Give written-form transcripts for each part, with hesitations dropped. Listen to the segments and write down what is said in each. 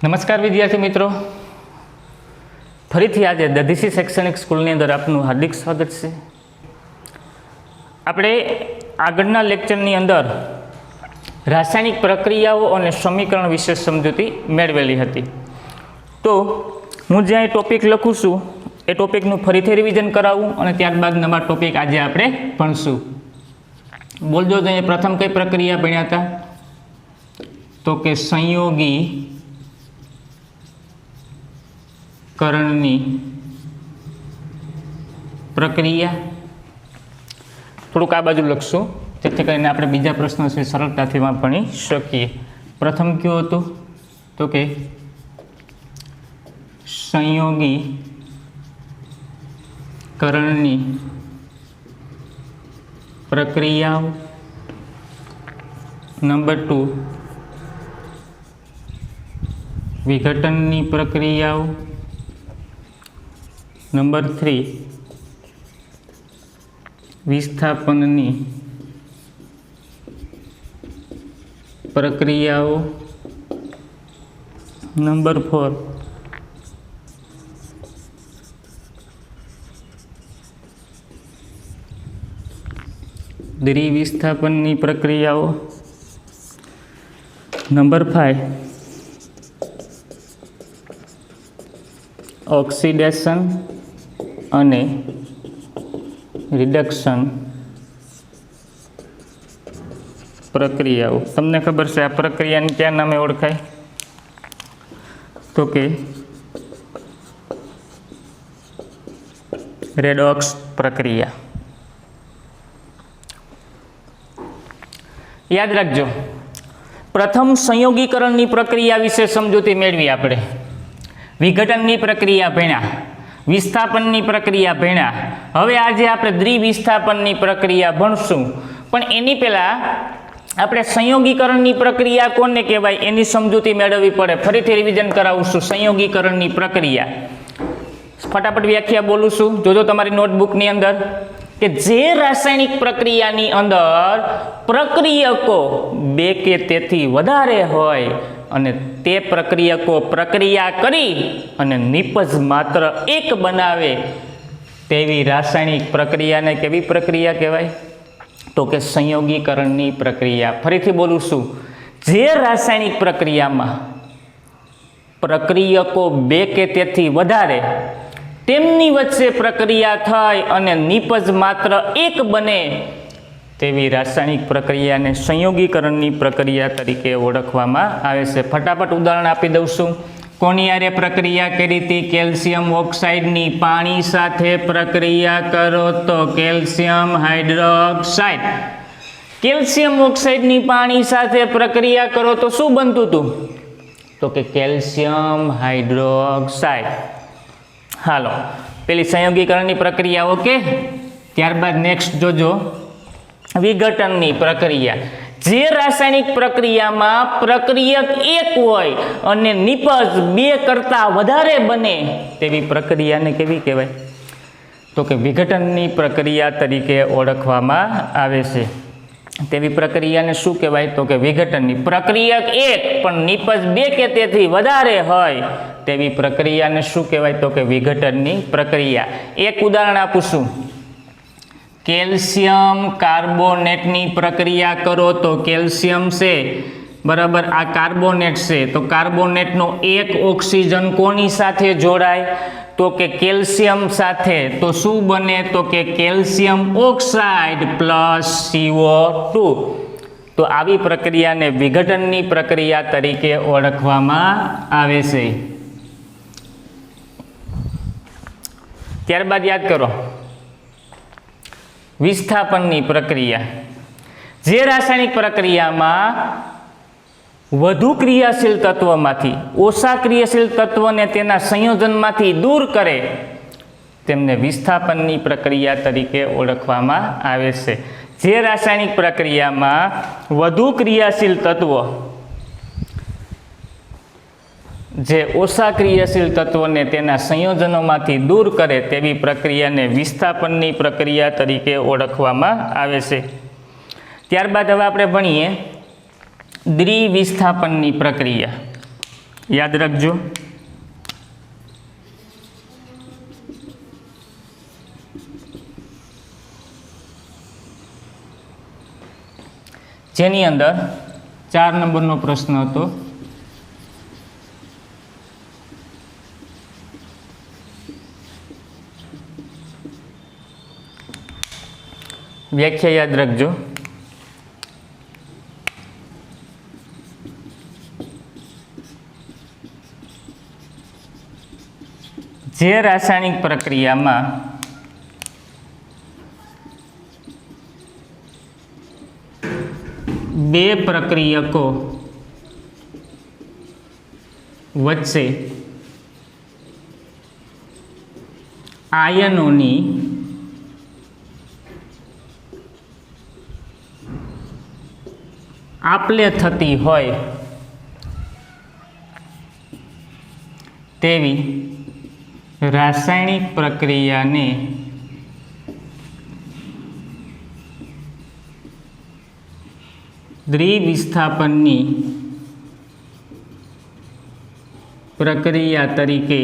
નમસ્કાર વિદ્યાર્થી મિત્રો, ફરીથી આજે દધીસી શૈક્ષણિક સ્કૂલની અંદર આપનું હાર્દિક સ્વાગત છે. આપણે આગળના લેક્ચરની અંદર રાસાયણિક પ્રક્રિયાઓ અને સમીકરણ વિશે સમજૂતી મેળવેલી હતી. તો હું જ્યાં ટોપિક લખું છું એ ટોપિકનું ફરીથી રિવિઝન કરાવું અને ત્યારબાદ નવા ટોપિક આજે આપણે ભણશું. બોલજો જોઈએ, પ્રથમ કઈ પ્રક્રિયા ભણ્યા હતા? તો કે સંયોગી કરણની પ્રક્રિયા. થોડુંક આ બાજુ લખશું જેથી કરીને આપણે બીજા પ્રશ્નો છે સરળતાથી ભણી શકીએ. પ્રથમ કયો હતું? તો કે સંયોગી કરણની પ્રક્રિયાઓ. નંબર 2 વિઘટનની પ્રક્રિયાઓ. નંબર 3 વિસ્થાપનની પ્રક્રિયાઓ. નંબર 4 દ્વિવિસ્થાપનની પ્રક્રિયાઓ. નંબર 5 ઓક્સિડેશન અને રિડક્શન પ્રક્રિયાઓ. તમને ખબર છે આ પ્રક્રિયાને ક્યાં નામે ઓળખાય? તો કે રેડોક્સ પ્રક્રિયા. યાદ રાખજો, પ્રથમ સંયોગીકરણની પ્રક્રિયા વિશે સમજૂતી મેળવી આપણે. વિઘટનની પ્રક્રિયા ભણ્યા, વિસ્થાપનની પ્રક્રિયા ભણ્યા. હવે આજે આપણે દ્વિવિસ્થાપનની પ્રક્રિયા ભણશું. પણ એની પહેલાં આપણે સંયોગીકરણની પ્રક્રિયા કોને કહેવાય એની સમજૂતી મેળવવી પડે. ફરીથી રિવિઝન કરાવું છું. સંયોગીકરણની પ્રક્રિયા ફટાફટ વ્યાખ્યા બોલું છું, જોજો તમારી નોટબુકની અંદર, કે જે રાસાયણિક પ્રક્રિયાની અંદર પ્રક્રિયકો 2 કે તેથી વધારે હોય અને તે પ્રક્રિયકો પ્રક્રિયા કરી અને નિપજ માત્ર એક બનાવે તેવી રાસાયણિક પ્રક્રિયાને કેવી પ્રક્રિયા કહેવાય? તો કે સંયોગીકરણની પ્રક્રિયા. ફરીથી બોલું છું, જે રાસાયણિક પ્રક્રિયામાં પ્રક્રિયકો 2 કે તેથી વધારે તેમની વચ્ચે પ્રક્રિયા થઈ અને નિપજ માત્ર એક બને તેવી રાસાયણિક પ્રક્રિયાને સંયોગીકરણની પ્રક્રિયા તરીકે ઓળખવામાં આવે છે. ફટાફટ ઉદાહરણ આપી દઉં છું. કોની હારે પ્રક્રિયા કરી હતી? કેલ્શિયમ ઓક્સાઇડની. પાણી સાથે પ્રક્રિયા કરો તો કેલ્શિયમ હાઇડ્રોક્સાઇડ. કેલ્શિયમ ઓક્સાઇડની પાણી સાથે પ્રક્રિયા કરો તો શું બનતું હતું? તો કે કેલ્શિયમ હાઇડ્રોક્સાઇડ. હાલો, પેલી સંયોગીકરણની પ્રક્રિયા ઓકે. ત્યારબાદ નેક્સ્ટ જોજો, વિઘટનની પ્રક્રિયા. જે રાસાયણિક પ્રક્રિયામાં પ્રક્રિયક એક હોય અને નિપજ 2 કરતાં વધારે બને તેવી પ્રક્રિયાને કેવી કહેવાય? તો કે વિઘટનની પ્રક્રિયા તરીકે ઓળખવામાં આવે છે. તેવી પ્રક્રિયાને શું કહેવાય? તો કે વિઘટનની. પ્રક્રિયક એક પણ નિપજ 2 કે તેથી વધારે હોય તેવી પ્રક્રિયાને શું કહેવાય? તો કે વિઘટનની પ્રક્રિયા. એક ઉદાહરણ આપું છું. કેલ્શિયમ કાર્બોનેટની પ્રક્રિયા કરો તો કેલ્શિયમ છે બરાબર, આ કાર્બોનેટ છે તો કાર્બોનેટનો એક ઓક્સિજન કોની સાથે જોડાય? તો કે કેલ્શિયમ સાથે. તો શું બને? તો કે કેલ્શિયમ ઓક્સાઇડ પ્લસ CO2. તો આવી પ્રક્રિયાને વિઘટનની પ્રક્રિયા તરીકે ઓળખવામાં આવે છે. ત્યારબાદ યાદ કરો, વિસ્થાપનની પ્રક્રિયા. જે રાસાયણિક પ્રક્રિયામાં વધુ ક્રિયાશીલ તત્વમાંથી ઓછા ક્રિયાશીલ તત્વને તેના સંયોજનમાંથી દૂર કરે તેમને વિસ્થાપનની પ્રક્રિયા તરીકે ઓળખવામાં આવે છે. જે રાસાયણિક પ્રક્રિયામાં વધુ ક્રિયાશીલ તત્વો જે ઓછા ક્રિયાશીલ તત્વોને તેના સંયોજનોમાંથી દૂર કરે તેવી પ્રક્રિયાને વિસ્થાપનની પ્રક્રિયા તરીકે ઓળખવામાં આવે છે. ત્યારબાદ હવે આપણે ભણીએ દ્વિવિસ્થાપનની પ્રક્રિયા. याद रखजो। जेनी अंदर 4 नंबरनो प्रश्न हतो। व्याख्या याद रखजो। जे रासायनिक प्रक्रिया में बे प्रक्रियको वच्चे आयनोनी आपले थती होय तेवी रासायनिक प्रक्रिया ने द्विविस्थापननी प्रक्रिया तरीके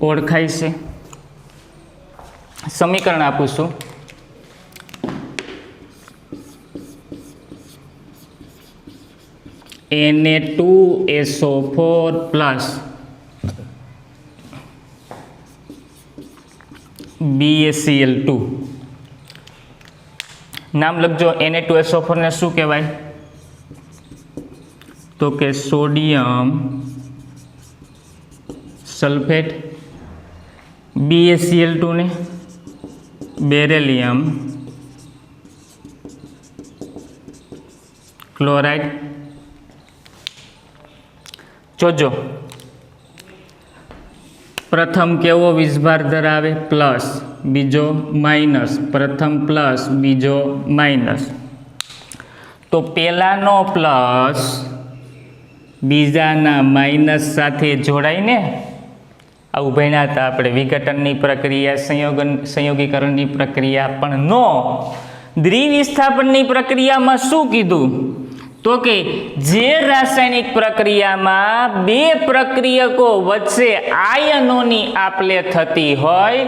ओळखाय छे। समीकरण आपू छुं। Na2SO4 प्लस BaCl2 नाम लखजो। Na2SO4 ने शू कहवाय तो के सोडियम सल्फेट, BaCl2 ने बेरिलियम क्लोराइड। जोजो प्रथम केवो वीजभार धरावे प्लस, बीजो माइनस, प्रथम प्लस बीजो माइनस, तो पहेलानो प्लस बीजाना माइनस साथे जोड़ाय ने। आવું ભણ્યા હતા આપણે વિઘટનની પ્રક્રિયા, સંયોગીકરણની પ્રક્રિયા, પણ નો દ્વિવિસ્થાપનની પ્રક્રિયામાં શું કીધું तो कि जे रासायनिक प्रक्रिया में बे प्रक्रियको वच्चे आयनोनी आपले थती होय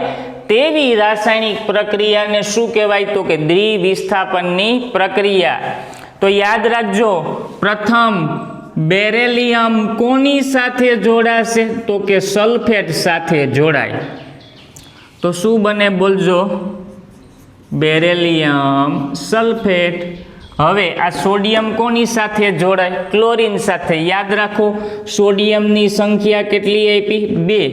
तेवी रासायनिक प्रक्रिया ने शू कहेवाय तो कि द्विविस्थापननी प्रक्रिया। तो याद रखजो प्रथम बेरिलियम कोनी साथे जोड़ाशे तो कि सल्फेट साथे जोड़ाय। तो शू बने बोलजो बेरिलियम सल्फेट। हवे आ सोडियम कोनी साथे जोड़ाय क्लोरीन साथे। याद राखो सोडियमनी संख्या केटली आपी 2,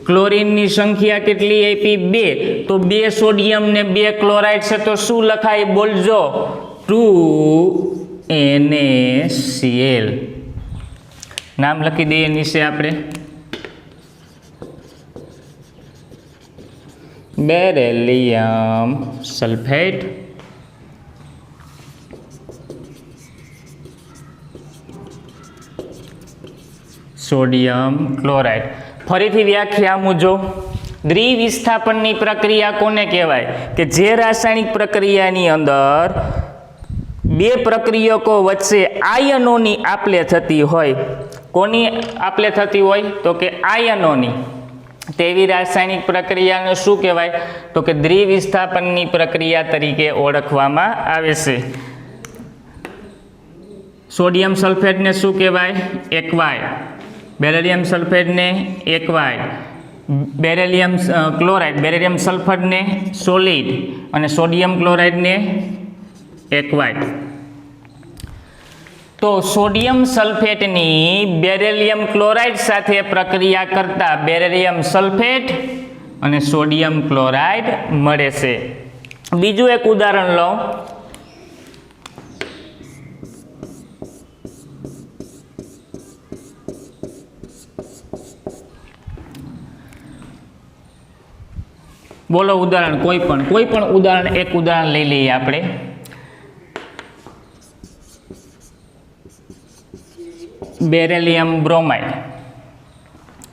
क्लोरीननी संख्या केटली आपी 2, तो 2 सोडियम ने 2 क्लोराइड से तो शू लखाय बोलजो 2NaCl। नाम लखी दईए नीचे आपणे बेरिलियम सल्फेट, सोडियम क्लोराइड। फरीथी व्याख्या मुजब द्विविस्थापननी प्रक्रिया कोने कहेवाय कि जे रासायनिक प्रक्रियानी अंदर बे प्रक्रियको वच्चे आयनोनी आपले थती होय। कोनी आपले थती होय तो कि आयनोनी, तेवी रासायनिक प्रक्रियाने शुं कहेवाय तो कि द्विविस्थापननी प्रक्रिया तरीके ओळखवामां आवे छे। सोडियम सल्फेट ने शुं कहेवाय एक्वाइड, बेरिलियम सल्फेट ने acquired, beryllium chloride beryllium sulphur ने सोलिड और सोडियम क्लोराइड ने एक्वाइड। तो सोडियम सल्फेट नी बेरिलियम क्लोराइड साथे प्रक्रिया करता बेरिलियम सल्फेट और सोडियम क्लोराइड मळे छे। बीजू एक उदाहरण लो। बोलो उदाहरण कोई पण उदाहरण एक उदाहरण लई लईए आपणे। बेरिलियम ब्रोमाइड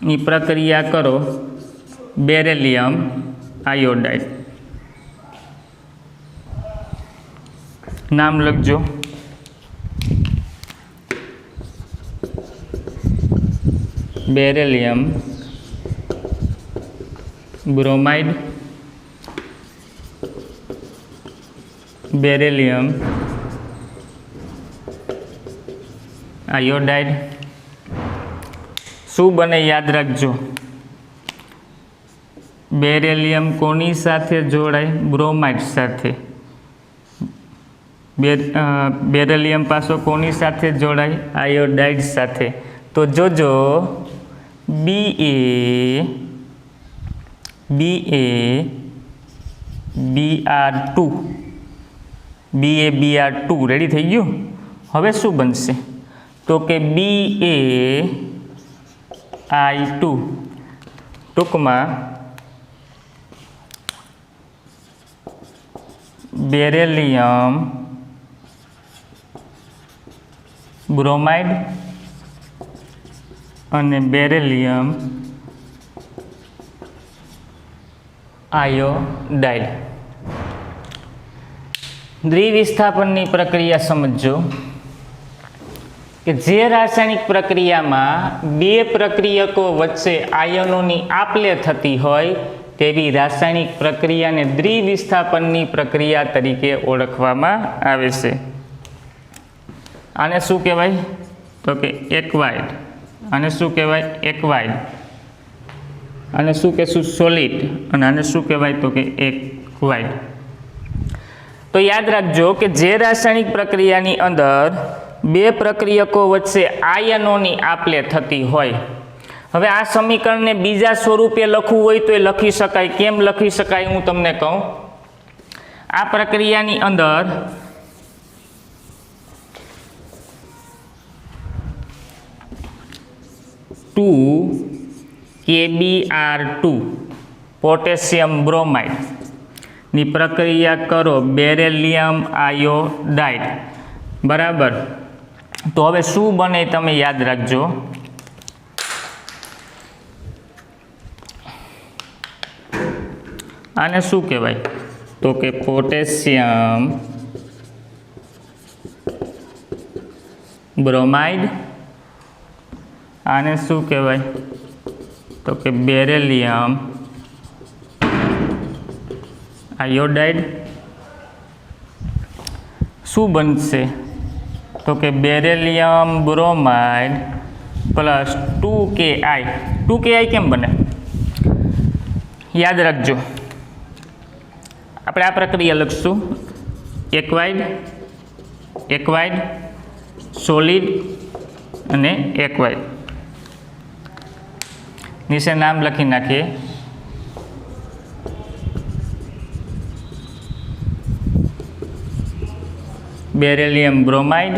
नी प्रक्रिया करो बेरिलियम आयोडाइड। नाम लखजो બેરિલિયમ બ્રોમાઇડ, બેરિલિયમ આયોડાઇડ. શું બને યાદ રાખજો, બેરિલિયમ કોની સાથે જોડાય? બ્રોમાઇડ સાથે. બેરિલિયમ પાછો કોની સાથે જોડાય? આયોડાઇડ સાથે. તો જોજો BaBr2 રેડી થઈ ગયું. હવે શું બનશે તો કે BaI2 ટૂંકમાં બેરિલિયમ બ્રોમાઇડ અને બેરિલિયમ આયોડાઇડ. દ્વિવિસ્થાપનની પ્રક્રિયા સમજો કે જે રાસાયણિક પ્રક્રિયામાં બે પ્રક્રિયકો વચ્ચે આયનોની આપ-લે થતી હોય તેવી રાસાયણિક પ્રક્રિયાને દ્વિવિસ્થાપનની પ્રક્રિયા તરીકે ઓળખવામાં આવે છે. આને શું કહેવાય તો કે એક્વાઇડ. આને શું કહેવાય? એક્વાઇડ. આને શું કહેશું? સોલિડ. અને આને શું કહેવાય તો કે એક્વાઇડ. તો યાદ રાખજો કે જે રાસાયણિક પ્રક્રિયાની અંદર બે પ્રક્રિયકો વચ્ચે આયનોની આપ-લે થતી હોય. હવે આ સમીકરણને બીજા સ્વરૂપે લખવું હોય તો એ લખી શકાય. કેમ લખી શકાય હું તમને કહું. આ પ્રક્રિયાની અંદર KBr2 પોટેશિયમ બ્રોમાઇડ ની પ્રક્રિયા કરો બેરિલિયમ આયોડાઇડ. બરાબર. તો હવે શું બને તમે યાદ રાખજો. આને શું કહેવાય તો કે પોટેશિયમ બ્રોમાઇડ. આને શું કહેવાય તો કે બેરિલિયમ આયોડાઇડ. શું બનશે તો કે beryllium bromide plus 2Ki. 2Ki કેમ બને યાદ રાખજો. આપણે આ પ્રક્રિયા લખશું એક્વાઇડ, સોલિડ અને એક્વાઇડ. નીચે નામ લખી નાખીએ. Beryllium bromide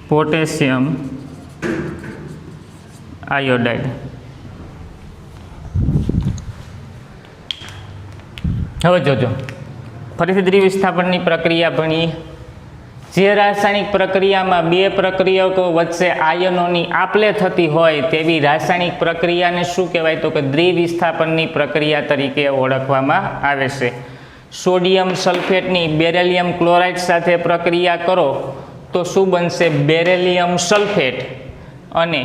potassium iodide. હવે જોજો ફરીથી દ્વિવિસ્થાપનની પ્રક્રિયા ભણીએ. જે રાસાયણિક પ્રક્રિયામાં બે પ્રક્રિયકો વચ્ચે આયનોની આપ-લે થતી હોય તેવી રાસાયણિક પ્રક્રિયાને શું કહેવાય તો કે દ્વિવિસ્થાપનની પ્રક્રિયા તરીકે ઓળખવામાં આવે છે. સોડિયમ સલ્ફેટની બેરિલિયમ ક્લોરાઇડ સાથે પ્રક્રિયા કરો તો શું બનશે? Beryllium sulphate. અને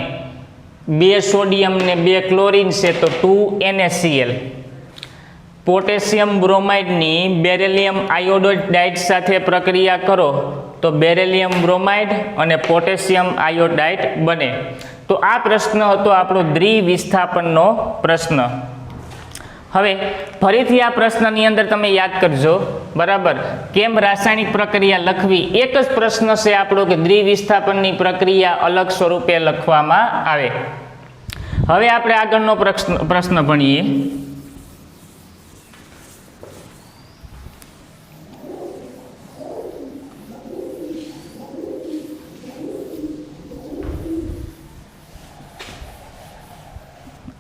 બે સોડિયમ ને બે ક્લોરીન છે તો 2NaCl. પોટેશિયમ બ્રોમાઇડની બેરિલિયમ આયોડાઇડ સાથે પ્રક્રિયા કરો તો બેરિલિયમ બ્રોમાઇડ અને પોટેશિયમ આયોડાઇડ બને. તો આ પ્રશ્ન હતો આપણો દ્વિવિસ્થાપનનો પ્રશ્ન. હવે ફરીથી આ પ્રશ્નની અંદર તમે યાદ કરજો. બરાબર. કેમ રાસાયણિક પ્રક્રિયા લખવી? એક જ પ્રશ્ન છે આપણો કે દ્વિવિસ્થાપનની પ્રક્રિયા અલગ સ્વરૂપે લખવામાં આવે. હવે આપણે આગળનો પ્રશ્ન ભણીએ.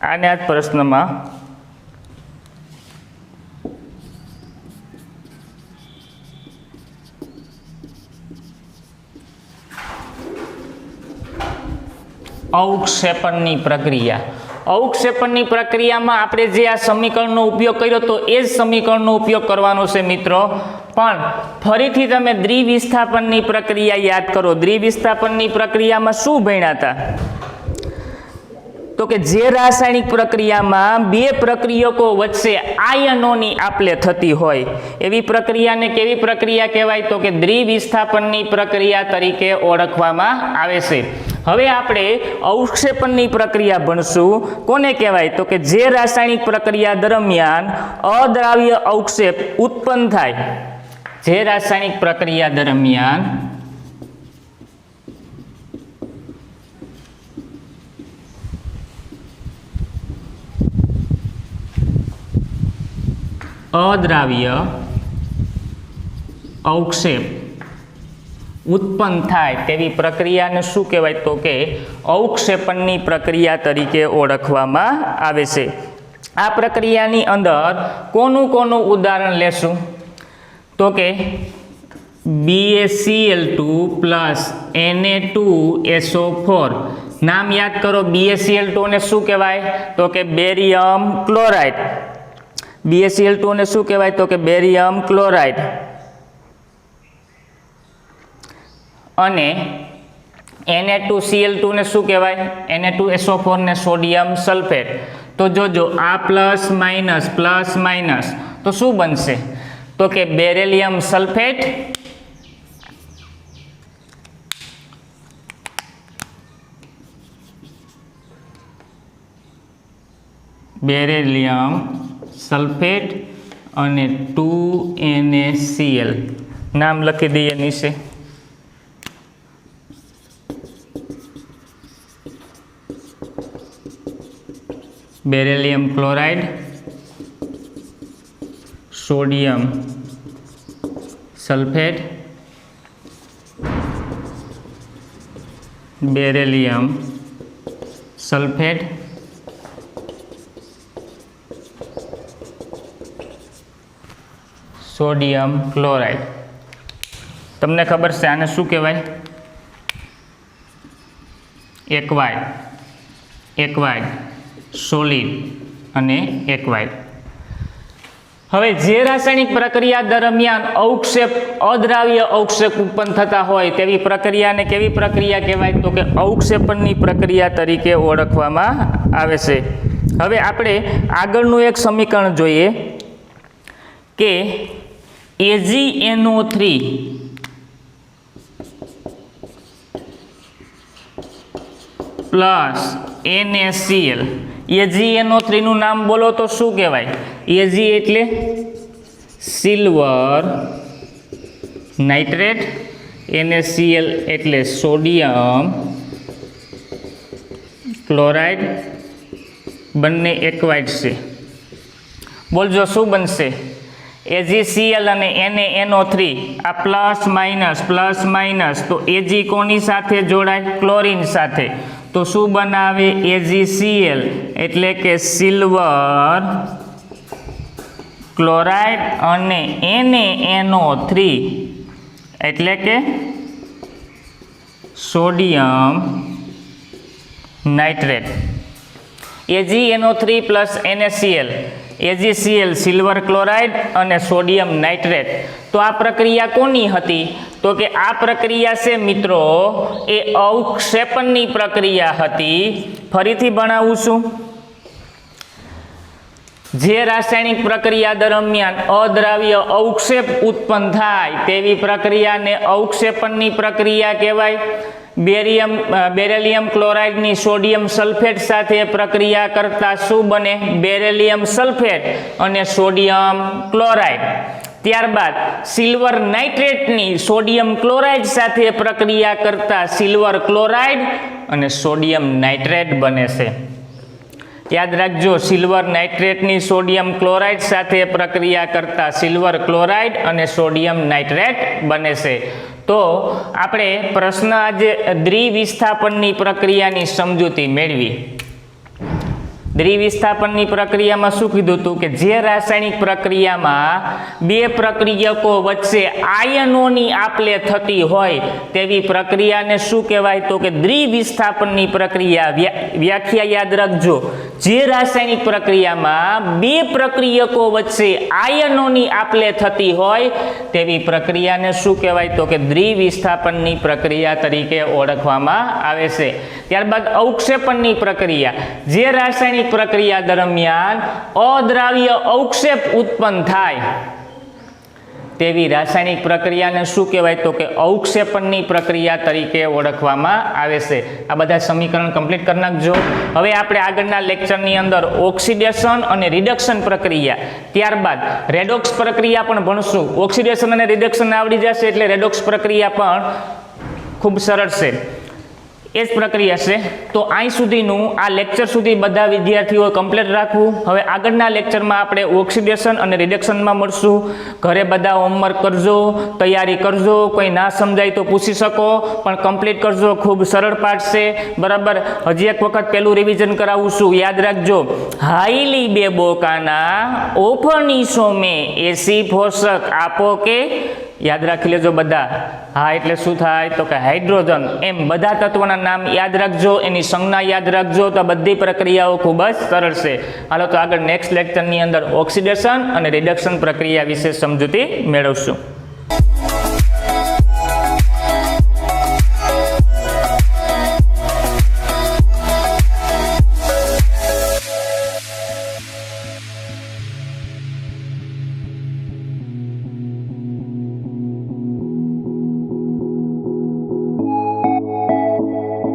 આને આ પ્રશ્નમાં અવક્ષેપણની પ્રક્રિયા. અવક્ષેપણની પ્રક્રિયામાં આપણે જે આ સમીકરણનો ઉપયોગ કર્યો તો એ જ સમીકરણનો ઉપયોગ કરવાનો છે મિત્રો. પણ ફરીથી તમે દ્વિવિસ્થાપનની પ્રક્રિયા યાદ કરો. દ્વિવિસ્થાપનની પ્રક્રિયામાં શું ભણ્યા હતા? તો કે જે રાસાયણિક પ્રક્રિયામાં બે પ્રક્રિયકો વચ્ચે આયનોની આપલે થતી હોય એવી પ્રક્રિયાને કેવી પ્રક્રિયા કહેવાય? તો કે દ્વિવિસ્થાપનની પ્રક્રિયા તરીકે ઓળખવામાં આવે છે. હવે આપણે અવક્ષેપણની પ્રક્રિયા ભણશું. કોને કહેવાય? તો કે જે રાસાયણિક પ્રક્રિયા દરમિયાન અદ્રાવ્ય અવક્ષેપ ઉત્પન્ન થાય. જે રાસાયણિક પ્રક્રિયા દરમિયાન અદ્રાવ્ય અવક્ષેપ ઉત્પન્ન થાય તેવી પ્રક્રિયાને શું કહેવાય? તો કે અવક્ષેપણની પ્રક્રિયા તરીકે ઓળખવામાં આવે છે. આ પ્રક્રિયાની અંદર કોનું ઉદાહરણ લેશું? તો કે BaCl2 પ્લસ Na2SO4. નામ યાદ કરો. BaCl2 ને શું કહેવાય? તો કે બેરિયમ ક્લોરાઇડ. BaCl2 ને શું કહેવાય? તો કે બેરિયમ ક્લોરાઇડ. અને Na2Cl2 ને શું કહેવાય? Na2SO4 ને સોડિયમ સલ્ફેટ. તો જોજો આ પ્લસ માઇનસ તો શું બનશે? તો કે બેરિલિયમ સલ્ફેટ અને 2NaCl. નામ લખી દઈએ નીચે. Beryllium chloride, sodium sulphate, beryllium sulphate, sodium chloride. તમને ખબર છે આને શું કહેવાય? એક્વાઇડ, સોલિડ અને એક્વાઇડ. હવે જે રાસાયણિક પ્રક્રિયા દરમિયાન અદ્રાવ્ય અવક્ષેપ ઉત્પન્ન થતા હોય તેવી પ્રક્રિયાને કેવી પ્રક્રિયા કહેવાય? તો કે અવક્ષેપણની પ્રક્રિયા તરીકે ઓળખવામાં આવે છે. હવે આપણે આગળનું એક સમીકરણ જોઈએ કે AgNO3 પ્લસ NaCl. AgNO3 નું નામ બોલો તો શું કહેવાય? Ag એટલે સિલ્વર નાઇટ્રેટ, NaCl એટલે સોડિયમ ક્લોરાઇડ. બંને એક્વાઇડ છે. બોલજો શું બનશે? AgCl અને NaNO3 આ પ્લસ માઇનસ તો Ag કોની સાથે જોડાય? ક્લોરીન સાથે. તો શું બનાવે? AgCl એટલે કે સિલ્વર ક્લોરાઇડ અને NaNO3 એટલે કે sodium nitrate. AgNO3 plus NaCl, AgCl silver chloride અને સોડિયમ નાઇટ્રેટ. તો આ પ્રક્રિયા કોની હતી? તો કે આ પ્રક્રિયા છે મિત્રો એ અવક્ષેપણની પ્રક્રિયા હતી. ફરીથી ભણાવું છું. જે રાસાયણિક પ્રક્રિયા દરમિયાન અદ્રાવ્ય અવક્ષેપ ઉત્પન્ન થાય તેવી પ્રક્રિયાને અવક્ષેપણની પ્રક્રિયા કહેવાય. બેરિલિયમ ક્લોરાઇડની સોડિયમ સલ્ફેટ સાથે પ્રક્રિયા કરતા શું બને? બેરિલિયમ સલ્ફેટ અને સોડિયમ ક્લોરાઇડ. ત્યારબાદ સિલ્વર નાઇટ્રેટની સોડિયમ ક્લોરાઇડ સાથે પ્રક્રિયા કરતા સિલ્વર ક્લોરાઇડ અને સોડિયમ નાઇટ્રેટ બને છે. યાદ રાખજો, સિલ્વર નાઇટ્રેટની સોડિયમ ક્લોરાઇડ સાથે પ્રક્રિયા કરતા સિલ્વર ક્લોરાઇડ અને સોડિયમ નાઇટ્રેટ બને છે. તો આપણે પ્રશ્ન આજે દ્વિવિસ્થાપનની પ્રક્રિયાની સમજૂતી મેળવી. દ્વિવિસ્થાપનની પ્રક્રિયામાં શું કીધું હતું કે જે રાસાયણિક પ્રક્રિયામાં બે પ્રક્રિયકો વચ્ચે આયનોની આપલે થતી હોય તેવી પ્રક્રિયાને શું કહેવાય તો કે દ્વિવિસ્થાપનની પ્રક્રિયા. વ્યાખ્યા યાદ રાખજો. જે રાસાયણિક પ્રક્રિયામાં બે પ્રક્રિયકો વચ્ચે આયનોની આપલે થતી હોય તેવી પ્રક્રિયાને શું કહેવાય તો કે દ્વિવિસ્થાપનની પ્રક્રિયા તરીકે ઓળખવામાં આવે છે. ત્યારબાદ અવક્ષેપણની પ્રક્રિયા. જે રાસાયણિક પ્રક્રિયા દરમિયાન અદ્રાવ્ય અવક્ષેપ ઉત્પન્ન થાય તેવી રાસાયણિક પ્રક્રિયાને શું કહેવાય તો કે અવક્ષેપણની પ્રક્રિયા તરીકે ઓળખવામાં આવે છે. આ બધા સમીકરણ કમ્પ્લીટ કરી નાખજો. હવે આપણે આગળના લેક્ચરની અંદર ઓક્સિડેશન અને રિડક્શન પ્રક્રિયા, ત્યારબાદ રેડોક્સ પ્રક્રિયા પણ ભણશું. ઓક્સિડેશન અને રિડક્શન આવડી જશે એટલે રેડોક્સ પ્રક્રિયા પણ ખૂબ સરળ છે. એ જ પ્રક્રિયા છે. તો અહીં સુધીનું આ લેક્ચર સુધી બધા વિદ્યાર્થીઓ કમ્પ્લીટ રાખવું. હવે આગળના લેક્ચરમાં આપણે ઓક્સિડેશન અને રિડક્શનમાં મળશું. ઘરે બધા હોમવર્ક કરજો, તૈયારી કરજો. કોઈ ના સમજાય તો પૂછી શકો, પણ કમ્પ્લીટ કરજો. ખૂબ સરળ પાઠ છે, બરાબર. હજી એક વખત પહેલું રિવિઝન કરાવું છું, યાદ રાખજો. હાઈલી બેબોકાના ઓફનિસો મેં એસી પોષક આપો કે, યાદ રાખી લેજો બધા. હા એટલે શું થાય તો કે હાઇડ્રોજન. એમ બધા તત્વોના નામ યાદ રાખજો, એની સંજ્ઞા યાદ રાખજો. તો બધી પ્રક્રિયાઓ ખૂબ જ સરળ છે. હાલો તો આગળ નેક્સ્ટ લેક્ચરની અંદર ઓક્સિડેશન અને રિડક્શન પ્રક્રિયા વિશે સમજૂતી મેળવશું.